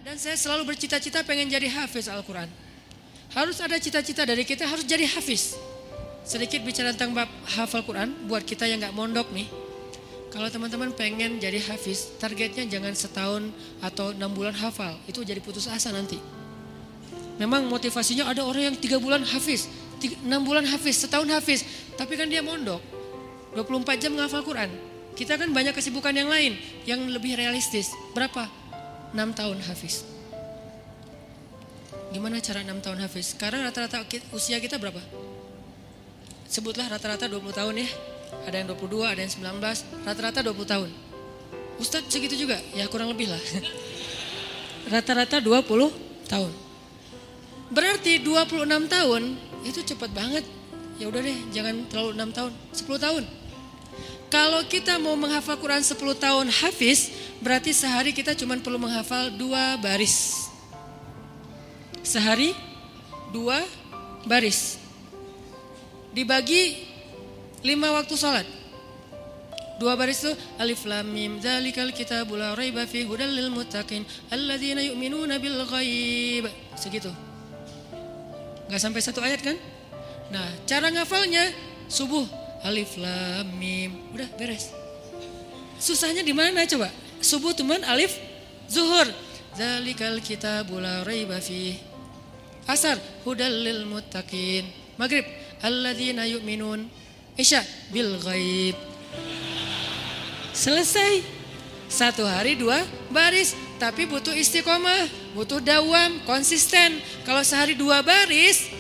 Dan saya selalu bercita-cita pengen jadi hafiz Al-Quran. Harus ada cita-cita dari kita, harus jadi hafiz. Sedikit bicara tentang bab hafal Quran, buat kita yang gak mondok nih. Kalau teman-teman pengen jadi hafiz, targetnya jangan setahun atau 6 bulan hafal. Itu jadi putus asa nanti. Memang motivasinya ada orang yang 3 bulan hafiz, 6 bulan hafiz, setahun hafiz. Tapi kan dia mondok, 24 jam menghafal Quran. Kita kan banyak kesibukan yang lain, yang lebih realistis. Berapa? 6 tahun hafiz. Gimana cara 6 tahun hafiz? Sekarang rata-rata usia kita berapa? Sebutlah rata-rata 20 tahun ya. Ada yang 22, ada yang 19, rata-rata 20 tahun. Ustadz segitu juga? Ya kurang lebih lah. Rata-rata 20 tahun. Berarti 26 tahun itu cepat banget. Ya udah deh, jangan terlalu 6 tahun, 10 tahun. Kalau kita mau menghafal Quran 10 tahun hafiz, berarti sehari kita cuma perlu menghafal 2 baris. Sehari 2 baris. Dibagi 5 waktu sholat. 2 baris itu alif lam mim dzalikal kitabul la raiba fihi hudal lil muttaqin alladzina yu'minuna bil ghaib. Segitu. Enggak sampai 1 ayat kan? Nah, cara ngafalnya subuh alif lam mim, udah beres. Susahnya di mana coba? Subuh teman alif, zuhur dzalikal kitabul la raiba fihi. Asar hudal lil muttaqin. Maghrib alladzina yu'minun. Isya bil ghaib. Selesai. 1 hari 2 baris. Tapi butuh istiqomah, butuh dawam, konsisten. Kalau sehari 2 baris,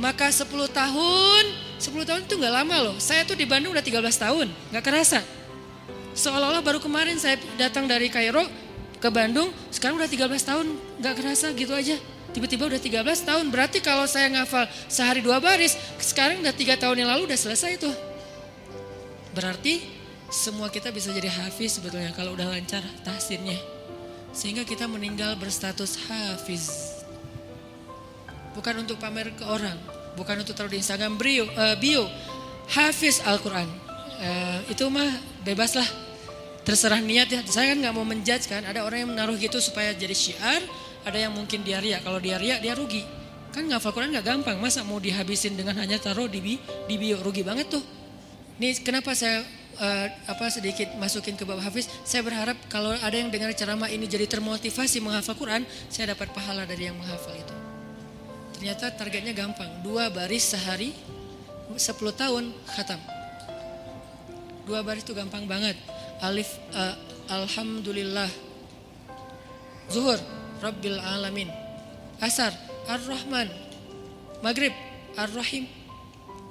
maka 10 tahun. 10 tahun itu gak lama loh. Saya tuh di Bandung udah 13 tahun, gak kerasa. Seolah-olah baru kemarin saya datang dari Kairo ke Bandung, sekarang udah 13 tahun, gak kerasa gitu aja. Tiba-tiba udah 13 tahun, berarti kalau saya ngafal sehari 2 baris, sekarang udah 3 tahun yang lalu udah selesai tuh. Berarti semua kita bisa jadi hafiz sebetulnya kalau udah lancar tahsinnya. Sehingga kita meninggal berstatus hafiz. Bukan untuk pamer ke orang, bukan untuk taruh di Instagram bio, hafiz Al-Quran. Itu mah bebas lah, terserah niat ya. Saya kan gak mau menjudge kan, ada orang yang menaruh gitu supaya jadi syiar. Ada yang mungkin dia ria, kalau dia ria dia rugi. Kan ngafal Quran gak gampang, masa mau dihabisin dengan hanya taruh di bio, rugi banget tuh. Ini kenapa saya sedikit masukin ke bab hafiz. Saya berharap kalau ada yang dengar ceramah ini jadi termotivasi menghafal Quran, saya dapat pahala dari yang menghafal itu. Ternyata targetnya gampang, 2 baris sehari, 10 tahun khatam. 2 baris itu gampang banget. Alif, alhamdulillah. Zuhur, Rabbil Alamin. Asar, Ar-Rahman. Maghrib, Ar-Rahim.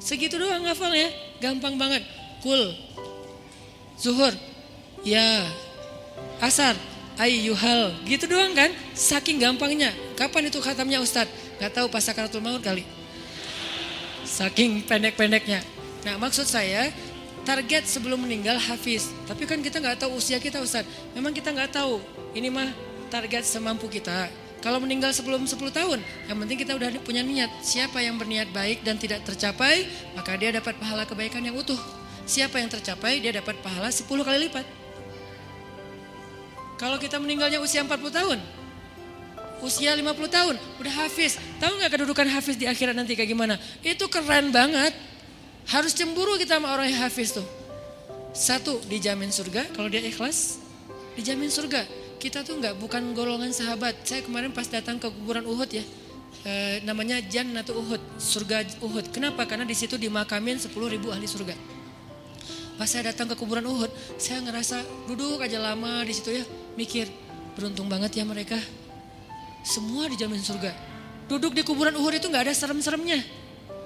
Segitu doang ngafalnya, gampang banget. Kul, Zuhur, ya. Asar, ayyuhal. Gitu doang kan, saking gampangnya. Kapan itu khatamnya Ustadz? Gak tahu pas sakaratul maut kali. Saking pendek-pendeknya. Nah maksud saya, target sebelum meninggal hafiz. Tapi kan kita gak tahu usia kita Ustadz. Memang kita gak tahu, ini mah target semampu kita. Kalau meninggal sebelum 10 tahun, yang penting kita udah punya niat. Siapa yang berniat baik dan tidak tercapai, maka dia dapat pahala kebaikan yang utuh. Siapa yang tercapai, dia dapat pahala 10 kali lipat. Kalau kita meninggalnya usia 40 tahun, usia 50 tahun, udah hafiz. Tahu gak kedudukan hafiz di akhirat nanti kayak gimana? Itu keren banget. Harus cemburu kita sama orang yang hafiz tuh. 1, dijamin surga, kalau dia ikhlas, dijamin surga. Kita tuh bukan golongan sahabat. Saya kemarin pas datang ke kuburan Uhud ya, namanya Jannatul Uhud, surga Uhud. Kenapa? Karena di situ dimakamin 10.000 ahli surga. Pas saya datang ke kuburan Uhud, saya ngerasa duduk aja lama di situ ya, mikir beruntung banget ya mereka. Semua dijamin surga. Duduk di kuburan Uhud itu nggak ada serem-seremnya.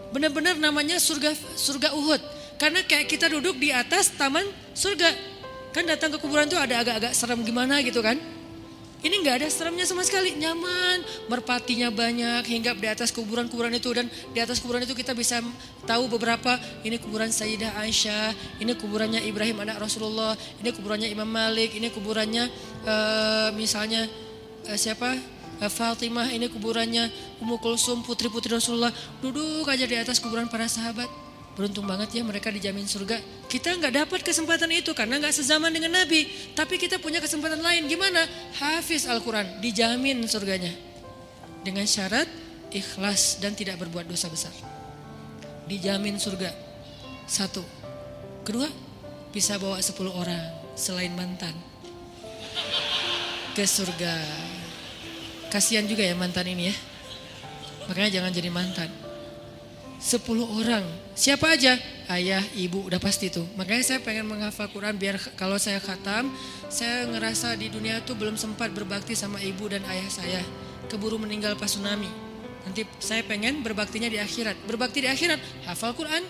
Benar-benar namanya surga Uhud. Karena kayak kita duduk di atas taman surga. Kan datang ke kuburan tuh ada agak-agak serem gimana gitu kan. Ini gak ada seremnya sama sekali, nyaman. Merpatinya banyak hingga di atas kuburan-kuburan itu. Dan di atas kuburan itu kita bisa tahu beberapa. Ini kuburan Sayyidah Aisyah, ini kuburannya Ibrahim anak Rasulullah, ini kuburannya Imam Malik, ini kuburannya misalnya Fatimah, ini kuburannya Ummu Kulsum, putri-putri Rasulullah. Duduk aja di atas kuburan para sahabat. Beruntung banget ya mereka dijamin surga. Kita nggak dapat kesempatan itu karena nggak sezaman dengan Nabi. Tapi kita punya kesempatan lain. Gimana? Hafiz Al-Quran, dijamin surganya. Dengan syarat ikhlas dan tidak berbuat dosa besar. Dijamin surga. 1. Kedua, bisa bawa 10 orang selain mantan ke surga. Kasihan juga ya mantan ini ya. Makanya jangan jadi mantan. 10 orang. Siapa aja? Ayah, ibu, udah pasti tuh. Makanya saya pengen menghafal Quran biar kalau saya khatam, saya ngerasa di dunia tuh belum sempat berbakti sama ibu dan ayah saya. Keburu meninggal pas tsunami. Nanti saya pengen berbaktinya di akhirat. Berbakti di akhirat, hafal Quran.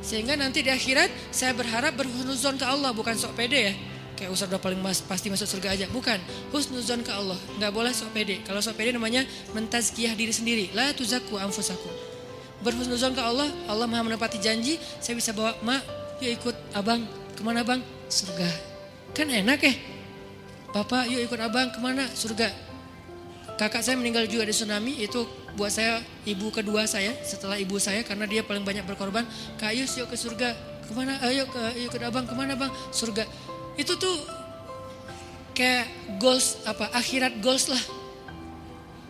Sehingga nanti di akhirat saya berharap berhusnuzon ke Allah, bukan sok pede ya. Kayak Ustaz udah paling pasti masuk surga aja. Bukan, husnuzon ke Allah. Gak boleh sok pede. Kalau sok pede namanya mentazkiyah diri sendiri. La tuzakku anfusakum. Berhusnuzon ke Allah, Allah maha menepati janji. Saya bisa bawa, mak yuk ikut abang. Kemana bang? Surga. Kan enak ya. Bapak yuk ikut abang kemana? Surga. Kakak saya meninggal juga di tsunami. Itu buat saya ibu kedua saya setelah ibu saya, karena dia paling banyak berkorban. Kak Yus yuk ke surga. Kemana? Ayo ikut abang. Kemana bang? Surga. Itu tuh kayak goals, akhirat goals lah.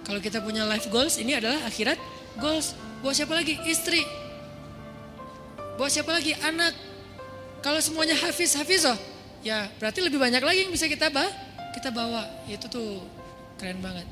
Kalau kita punya life goals, ini adalah akhirat goals. Buat siapa lagi? Istri. Buat siapa lagi? Anak. Kalau semuanya hafizoh, ya berarti lebih banyak lagi yang bisa kita bawa. Itu tuh keren banget.